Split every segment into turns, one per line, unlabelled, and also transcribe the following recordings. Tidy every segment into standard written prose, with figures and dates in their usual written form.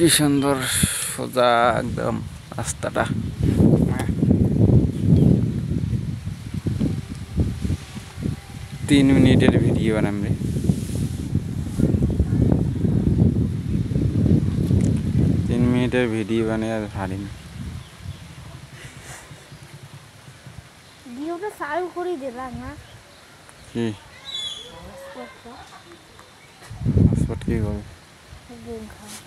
কি সুন্দর সোজা একদম রাস্তাটা। 3 মিনিটের ভিডিও বানাম রে। 3 মিনিটের ভিডিও বানিয়ে আর হারিনি।
ভিডিওটা চালু করে দিলাম না
কি হটস্পট কি করব?
গেম খেলা।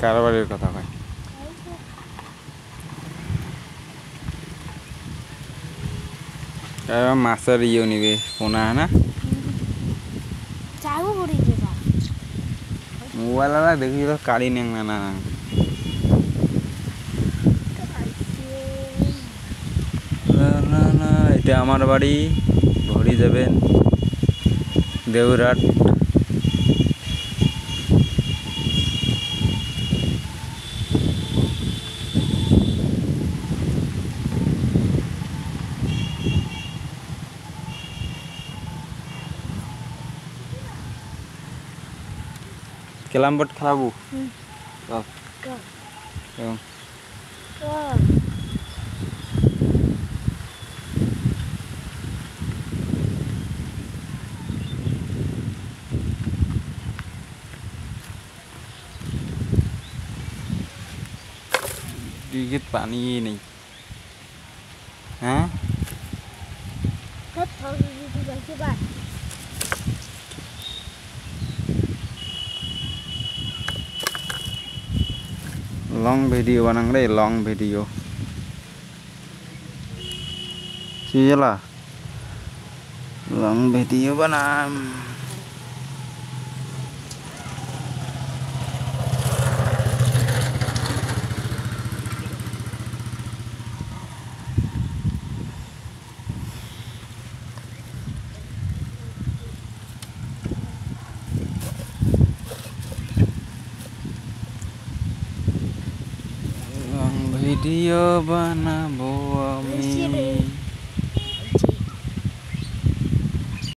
কারবারের কথা কয়। মাছের ইয়ে নিবে পোনা না
চালু করে দিলাম।
মোবাইল দেখি তো কাড়ি নেং না না এটা আমার বাড়ি। ঘড়ি যাবেন দেউরহাট। Carrom board খেলাবো? ডিগিত পানি নেই। হ্যাঁ লং ভিডিও বানাং রে, লং ভিডিও। কি হলা লং ভিডিও বানাম। ভিডিও বানাবো আমি।